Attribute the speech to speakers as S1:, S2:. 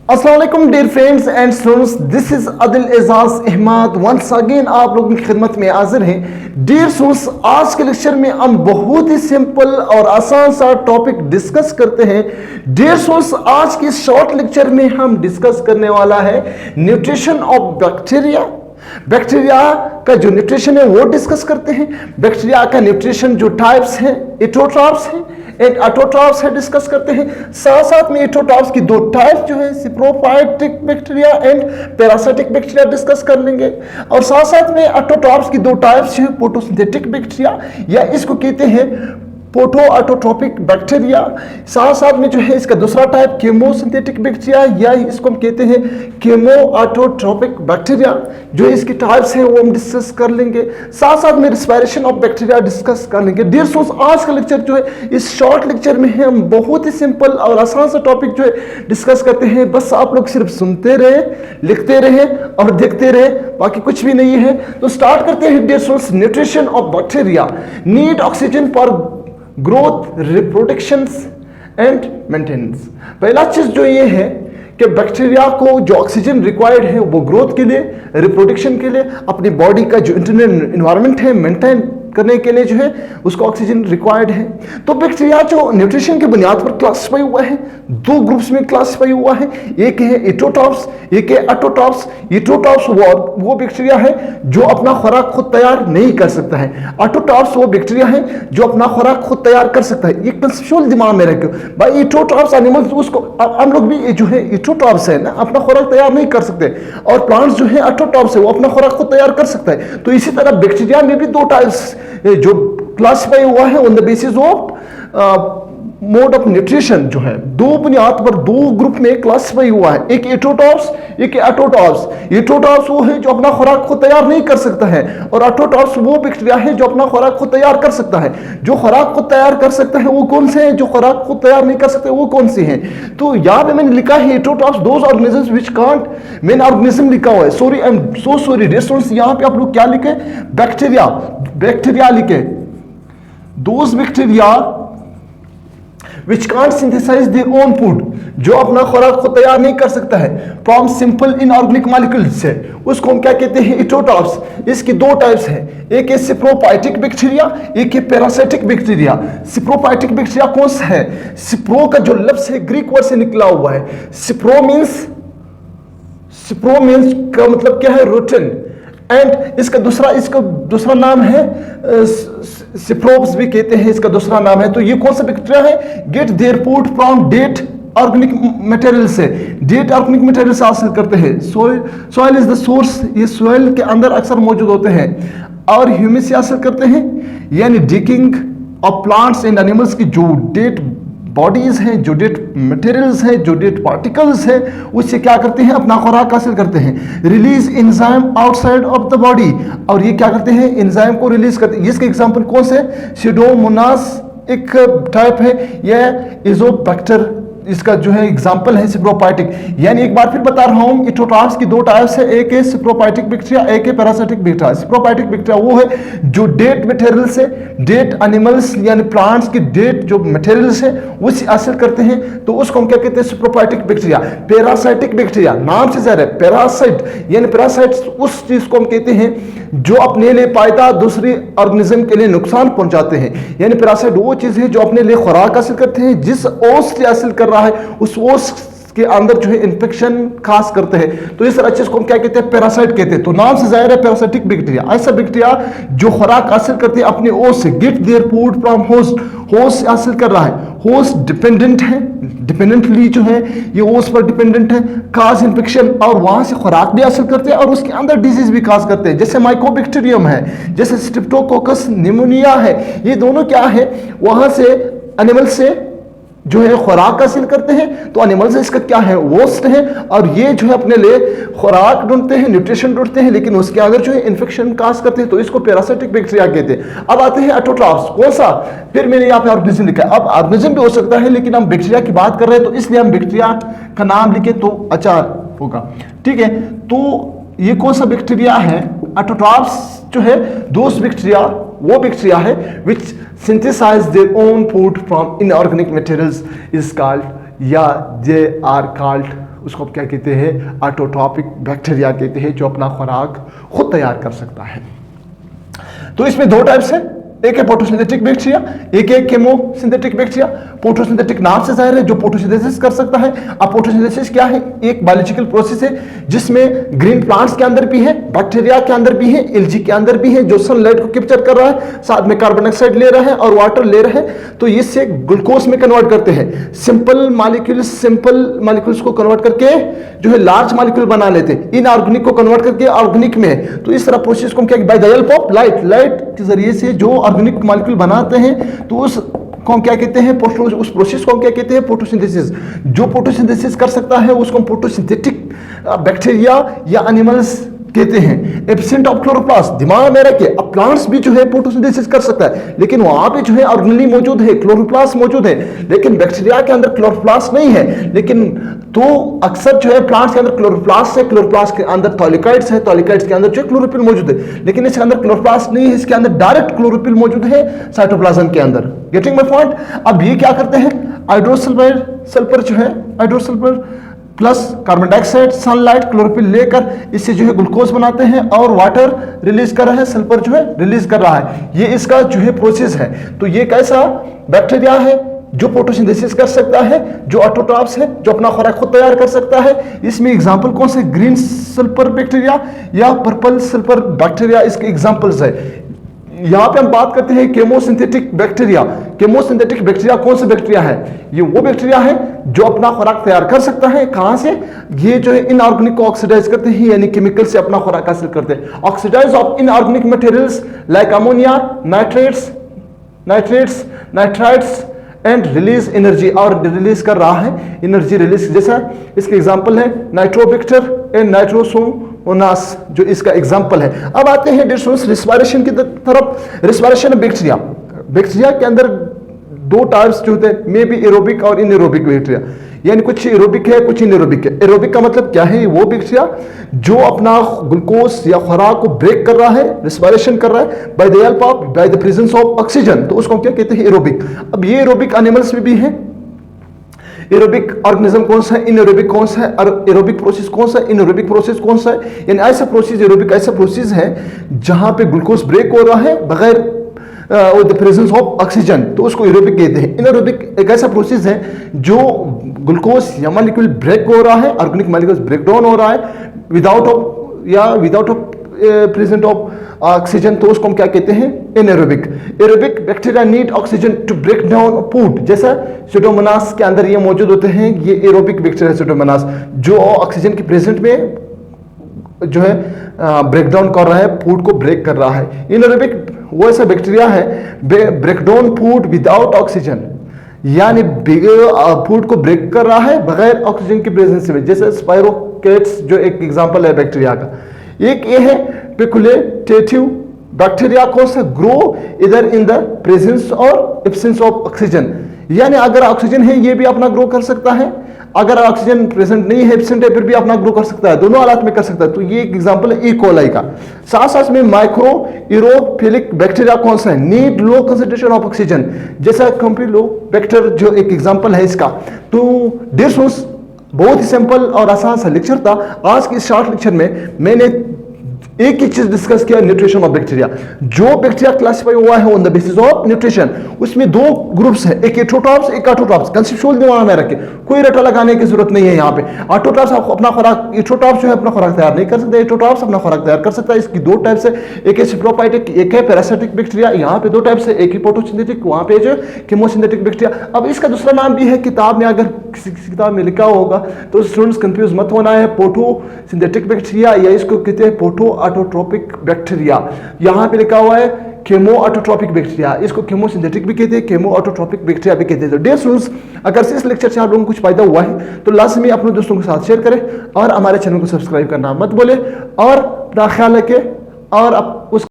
S1: अस्सलाम वालेकुम dear friends and students, this is Adil Ejaz Ahmad once again आप लोगों की खिदमत में हाजिर हैं। डियर स्टूडेंट्स, आज के लेक्चर में हम बहुत ही सिंपल और आसान सा टॉपिक डिस्कस करते हैं। डियर स्टूडेंट्स, आज के शॉर्ट लेक्चर में हम डिस्कस करने वाला है न्यूट्रिशन ऑफ बैक्टीरिया। बैक्टीरिया का जो न्यूट्रिशन है वो डिस्कस करते हैं। बैक्टीरिया का न्यूट्रिशन जो टाइप्स हैं, एटोट्रॉफ्स हैं एंड ऑटोट्रॉफ्स है, डिस्कस करते हैं। साथ साथ में एटोट्रॉफ्स की दो टाइप्स जो है saprophytic bacteria and parasitic bacteria discuss कर लेंगे। और साथ साथ में ऑटोट्रॉफ्स की दो टाइप्स जो है फोटोसिंथेटिक बैक्टीरिया या इसको कहते हैं फोटो ऑटोट्रोपिक बैक्टीरिया। साथ साथ में जो है इसका दूसरा टाइप केमोसिंथेटिक बैक्टीरिया या इसको हम कहते हैं केमो ऑटोट्रोपिक बैक्टीरिया। जो इसकी टाइप्स हैं वो हम डिस्कस कर लेंगे। साथ साथ में रिस्पायरेशन ऑफ बैक्टीरिया डिस्कस कर लेंगे। डियर स्टूडेंट्स, आज का लेक्चर जो है इस शॉर्ट लेक्चर में है हम बहुत ही सिंपल और आसान सा टॉपिक जो है डिस्कस करते हैं। बस आप लोग सिर्फ सुनते रहे, लिखते रहे और देखते रहे, बाकी कुछ भी नहीं है। तो स्टार्ट करते हैं। Dear students, nutrition of bacteria need oxygen for growth, reproduction and maintenance. पहला चीज जो ये है कि बैक्टीरिया को जो ऑक्सीजन रिक्वायर्ड है वो ग्रोथ के लिए, रिप्रोडक्शन के लिए, अपनी बॉडी का जो इंटरनल एनवायरनमेंट है मेंटेन करने के लिए जो है उसको ऑक्सीजन रिक्वायर्ड है। तो बैक्टीरिया जो न्यूट्रिशन की बुनियाद पर क्लासिफाई हुआ है, दो ग्रुप्स में क्लासिफाई हुआ है। एक है एटोट्रॉफ्स, एक है ऑटोट्रॉफ्स। एटोट्रॉफ्स वो बैक्टीरिया है जो अपना खुराक खुद तैयार नहीं कर सकता है। ऑटोट्रॉफ्स वो बैक्टीरिया है जो अपना खुराक खुद तैयार कर सकता है। ये कंसेप्चुअल दिमाग में रखो भाई। एटोट्रॉफ्स एनिमल्स, उसको हम लोग भी जो है एटोट्रॉफ्स है ना, अपना खुराक तैयार नहीं कर सकते। और प्लांट्स जो है ऑटोट्रॉफ्स है, वो अपना खुराक खुद तैयार कर सकता है। तो इसी तरह बैक्टीरिया में भी दो टाइप्स जो क्लासिफाई हुआ है on the basis of mode of nutrition, जो है दो बुनियाद पर दो ग्रुप में क्लासिफाई हुआ है। एक एटोट्रॉफ्स, एक ऑटोट्रॉफ्स। एटोट्रॉफ्स वो है जो अपना खुराक खुद तैयार नहीं कर सकता है और ऑटोट्रॉफ्स वो बैक्टीरिया है जो अपना खुराक खुद तैयार कर सकता है। जो खुराक खुद तैयार कर सकता है वो कौन से हैं, जो खुराक खुद तैयार नहीं कर सकते वो कौन से हैं। तो यहाँ पे मैंने लिखा है autotrophs those organisms which can't, मैंने ऑर्गेनिज्म लिखा हुआ है, sorry I am so sorry dear students. यहाँ पे आप लोग क्या लिखे, बैक्टीरिया, बैक्टीरिया लिखे। Those bacteria which can't synthesize their own food, जो अपना खुराक खुद तैयार नहीं कर सकता है फ्रॉम सिंपल इनऑर्गेनिक मॉलिक्यूल्स से, उसको हम क्या कहते हैं, एटोट्रॉफ्स। इसकी दो टाइप्स हैं, एक है सिप्रोफाइटिक बैक्टीरिया, एक है पैरासाइटिक बैक्टीरिया। सिप्रोफाइटिक बैक्टीरिया कौन सा है, सिप्रो का जो लफ्ज है ग्रीक वर्ड से निकला हुआ है। सिप्रो मींस का मतलब क्या है, रोटन। एंड इसका दूसरा नाम है सिप्रोब्स भी कहते हैं, इसका दूसरा नाम है। तो ये कौन सा बैक्टीरिया है, get their food from that organic material से, डेट ऑर्गेनिक मटेरियल से हासिल करते हैं। सॉइल इज द सोर्स, ये सॉइल के अंदर अक्सर मौजूद होते हैं। और ह्यूमस से हासिल करते हैं, यानी डिकिंग ऑफ प्लांट्स एंड एनिमल्स की जो डेट बॉडीज हैं, जो डेट मटेरियल्स हैं, जो डेट पार्टिकल्स हैं, उससे क्या करते हैं, अपना खुराक हासिल करते हैं। Release enzyme outside of the body, और ये क्या करते हैं, एंजाइम को रिलीज करते हैं। इसके एग्जांपल कौन से, सीडोमोनास एक टाइप है, यह इजोबैक्टर इसका जो है एग्जांपल है सिप्रोफाइटिक। यानी एक बार फिर बता रहा हूं, एटोट्रॉफ्स की दो टाइप्स है, एक है सिप्रोफाइटिक बैक्टीरिया, एक है पैरासाइटिक बैक्टीरिया। सिप्रोफाइटिक बैक्टीरिया वो है जो डेट मटेरियल से, डेट एनिमल्स यानी प्लांट्स की डेट जो मटेरियल्स है उससे हासिल करते हैं, तो उसको हम क्या कहते हैं, सिप्रोफाइटिक बैक्टीरिया। पैरासाइटिक बैक्टीरिया नाम से जाहिर है, पैरासाइट यानी पैरासाइट्स उस चीज को हम कहते हैं जो अपने लिए पायदा दूसरे ऑर्गेनिज्म के लिए नुकसान पहुंचाते हैं। यानी पैरासाइट वो चीज है जो अपने लिए खुराक हासिल करते हैं, जिस ओस से हासिल कर रहा है उस ओस के अंदर जो है इन्फेक्शन खास करते हैं। तो इस तरह चीज को हम क्या कहते हैं, पैरासाइट कहते हैं। तो नाम से जाहिर है पैरासाइटिक बैक्टीरिया ऐसा बैक्टीरिया जो खुराक हासिल करते हैं अपने ओस से, get their food from host, host से हासिल कर रहा है। होस्ट डिपेंडेंट है, डिपेंडेंटली जो है ये ओस पर डिपेंडेंट है, काज इन्फेक्शन, और वहां से खुराक भी हासिल करते हैं और उसके अंदर डिजीज भी काज करते हैं, जैसे माइकोबैक्टीरियम है, जैसे स्ट्रेप्टोकोकस निमोनिया है। ये दोनों क्या है, वहां से एनिमल से जो है खुराक हासिल करते हैं। तो एनिमल से इसका क्या है, वोस्ट है, और ये जो है अपने लिए खुराक ढूंढते हैं, न्यूट्रिशन ढूंढते हैं, लेकिन उसके अंदर जो है इन्फेक्शन काज करते हैं, तो इसको पैरासाइटिक बैक्टीरिया कहते हैं। अब आते हैं ऑटोट्रॉफ्स, कौन सा, फिर मैंने यहाँ पे ऑर्गेनिज्म लिखा है। अब ऑर्गेनिज्म भी हो सकता है, लेकिन हम बैक्टीरिया की बात कर रहे हैं तो इसलिए हम बैक्टीरिया का नाम लिखे तो अच्छा होगा, ठीक है। तो ये कौन सा बैक्टीरिया है, ऑटोट्रॉफ्स जो है दोस्त बैक्टीरिया वो बैक्टीरिया है which synthesise their own food from inorganic materials is called, या दे आर कॉल्ड उसको क्या कहते हैं, ऑटोट्रॉपिक बैक्टीरिया कहते हैं, जो अपना खुराक खुद तैयार कर सकता है। तो इसमें दो टाइप्स है, एक है फोटोसिंथेटिक बैक्टीरिया, एक है केमोसिंथेटिक बैक्टीरिया। फोटोसिंथेटिक नाम से जाहिर है जो फोटोसिंथेसिस कर सकता है। अब फोटोसिंथेसिस क्या है, एक बायोलॉजिकल प्रोसेस है जिसमें ग्रीन प्लांट्स के अंदर भी है, बैक्टीरिया के अंदर भी है, एल्गी के अंदर भी है, जो सनलाइट को कैप्चर कर रहा है, साथ में कार्बन डाइऑक्साइड ले रहा है और वाटर ले रहा है, तो इससे ग्लूकोज में कन्वर्ट करते हैं। सिंपल मॉलिक्यूल्स को कन्वर्ट करके जो है लार्ज मॉलिक्यूल बना लेते हैं, इनऑर्गेनिक को कन्वर्ट करके ऑर्गेनिक में है। तो इस तरह प्रोसेस को क्या, by the help of light के जरिए से जो ऑर्गेनिक मॉलिक्यूल बनाते हैं, तो उस को क्या कहते हैं, उस प्रोसेस को क्या कहते हैं, फोटोसिंथेसिस। जो फोटोसिंथेसिस कर सकता है उसको फोटोसिंथेटिक बैक्टीरिया या एनिमल्स कहते हैं। एब्सेंट ऑफ क्लोरोप्लास्ट, दिमाग में रखिए, अब प्लांट्स भी जो है फोटोसिंथेसिस कर सकता है, लेकिन वहां पे जो है ऑर्गेनेली मौजूद है, क्लोरोप्लास्ट मौजूद है, लेकिन बैक्टीरिया के अंदर क्लोरोप्लास्ट नहीं है। लेकिन तो अक्सर जो है प्लांट्स के अंदर क्लोरोप्लास्ट है, क्लोरोप्लास्ट के अंदर थॉलिकॉइड्स है, थॉलिकॉइड्स के अंदर जो क्लोरोफिल मौजूद है, लेकिन इसके अंदर क्लोरोप्लास्ट नहीं है, इसके अंदर डायरेक्ट क्लोरोफिल मौजूद है साइटोप्लाज्म के अंदर। Getting my point. अब ये क्या करते हैं, हाइड्रोसल्फर जो है, hydrosulphur plus carbon dioxide, sunlight, chlorophyll लेकर इससे जो है ग्लूकोज बनाते हैं और वाटर रिलीज कर रहा है, सल्फर जो है रिलीज कर रहा है। ये इसका जो है प्रोसेस है। तो ये कैसा बैक्टीरिया है जो फोटोसिंथेसिस कर सकता है, जो ऑटोट्रॉप्स है, जो अपना खुराक खुद तैयार कर सकता है। इसमें एग्जांपल कौन से, ग्रीन सल्फर बैक्टीरिया या पर्पल सल्फर बैक्टीरिया इसके एग्जांपल्स है। यहां पे हम बात करते हैं केमोसिंथेटिक बैक्टीरिया। केमोसिंथेटिक बैक्टीरिया कौन सा बैक्टीरिया है, ये वो बैक्टीरिया है जो अपना खुराक तैयार कर सकता है। कहां से, ये जो है इनऑर्गेनिक को ऑक्सीडाइज करते हैं, यानी केमिकल से अपना खुराक हासिल करते हैं। Oxidize of inorganic materials like ammonia, nitrites and release energy, और रिलीज कर रहा है एनर्जी रिलीज। जैसा इसके एग्जांपल है नाइट्रोबैक्टर एंड नाइट्रोसोमोनास, जो इसका एग्जांपल है। अब आते हैं रिस्पायरेशन की तरफ। रिस्पायरेशन बैक्टीरिया के अंदर दो टाइप्स जो होते हैं, मे बी एरोबिक और इनएरोबिक बैक्टीरिया, यानी कुछ एरोबिक है कुछ इनएरोबिक है। एरोबिक का मतलब क्या है, वो बैक्टीरिया जो अपना ग्लूकोज या खुराक को ब्रेक कर रहा है, रिस्पायरेशन कर रहा है by the presence of oxygen, तो उसको क्या कहते हैं, एरोबिक। अब ये एरोबिक एनिमल्स में भी है। एरोबिक ऑर्गेनिज्म कौन सा है, इनएरोबिक कौन सा है, और एरोबिक प्रोसेस कौन सा है, इनएरोबिक प्रोसेस कौन सा है। यानी ऐसा प्रोसेस, एरोबिक ऐसा प्रोसेस है जहां पे ग्लूकोज ब्रेक हो रहा है बगैर द प्रेजेंस ऑफ ऑक्सीजन, तो उसको एरोबिक कहते हैं। इनएरोबिक एक ऐसा प्रोसेस है जो ग्लूकोज या मॉलिक्यूल ब्रेक हो रहा है, ऑर्गेनिक मॉलिक्यूल ब्रेक डाउन हो रहा है without of present of oxygen, तो उसको हम क्या कहते हैं, anaerobic. Aerobic bacteria need oxygen to break down food, जैसा स्यूडोमोनास के अंदर ये मौजूद होते हैं, ये एरोबिक बैक्टीरिया स्यूडोमोनास, जो ऑक्सीजन के प्रेजेंट में जो है ब्रेक डाउन कर रहा है, फूड को ब्रेक कर रहा है। इनएरोबिक वो ऐसा बैक्टीरिया है break down food without oxygen, यानी फूड को ब्रेक कर रहा है बगैर ऑक्सीजन की प्रेजेंस में, जैसे स्पाइरोकेट्स जो एक एग्जांपल है बैक्टीरिया का। एक ये है फेकुलेटेटिव बैक्टीरिया, कौन सा, ग्रो इधर इन द प्रेजेंस और एब्सेंस ऑफ ऑक्सीजन, यानी अगर ऑक्सीजन है ये भी अपना ग्रो कर सकता है, अगर ऑक्सीजन प्रेजेंट नहीं है, एब्सेंट है, फिर भी अपना ग्रो कर सकता है, दोनों हालात में कर सकता है। तो ये एक एग्जांपल है ई कोलाई का। साथ साथ में माइक्रो एरोफिलिक बैक्टीरिया कौन सा है, need low concentration of oxygen, जैसा कैम्पिलोबैक्टर जो एक एग्जांपल है इसका। तो डियर स्टूडेंट्स, बहुत ही सिंपल और आसान सा लेक्चर था। आज के इस शॉर्ट लेक्चर में मैंने एक ही चीज डिस्कस किया, न्यूट्रिशन ऑफ बैक्टीरिया। जो बैक्टीरिया क्लासिफाई हुआ है on the basis of nutrition, उसमें दो ग्रुप्स है, एक एट्रोट्रॉप्स एक ऑटोट्रॉप्स। कंसेप्चुअल दिमाग में रखें, कोई रटा लगाने की जरूरत नहीं है यहाँ पे। ऑटोट्रॉप्स अपना खुराक, एट्रोट्रॉप्स जो है अपना खुराक तैयार नहीं कर सकते, एट्रोट्रॉप्स अपना खुराक तैयार कर सकता है। इसकी दो टाइप्स है, एक है सिप्रोफाइटिक, एक है पैरासिटिक बैक्टीरिया। यहाँ पे दो टाइप्स है, एक ही फोटोसिंथेटिक, वहां पे जो केमोसिंथेटिक बैक्टीरिया। अब इसका दूसरा नाम भी है, किताब में अगर किसी किताब में लिखा होगा तो स्टूडेंट्स कंफ्यूज मत होना है, फोटोसिंथेटिक बैक्टीरिया या इसको कहते हैं फोटो ऑटोट्रोपिक बैक्टीरिया। यहां पे लिखा हुआ है केमो ऑटोट्रोपिक बैक्टीरिया, इसको केमोसिंथेटिक भी कहते हैं, केमो ऑटोट्रोपिक बैक्टीरिया भी कहते हैं। तो डियर स्टूडेंट्स, अगर इस लेक्चर से आप लोगों को कुछ फायदा हुआ है तो लाजमी अपने दोस्तों के साथ शेयर करें और हमारे चैनल को सब्सक्राइब करना मत भूलें, और अपना ख्याल रखें और उस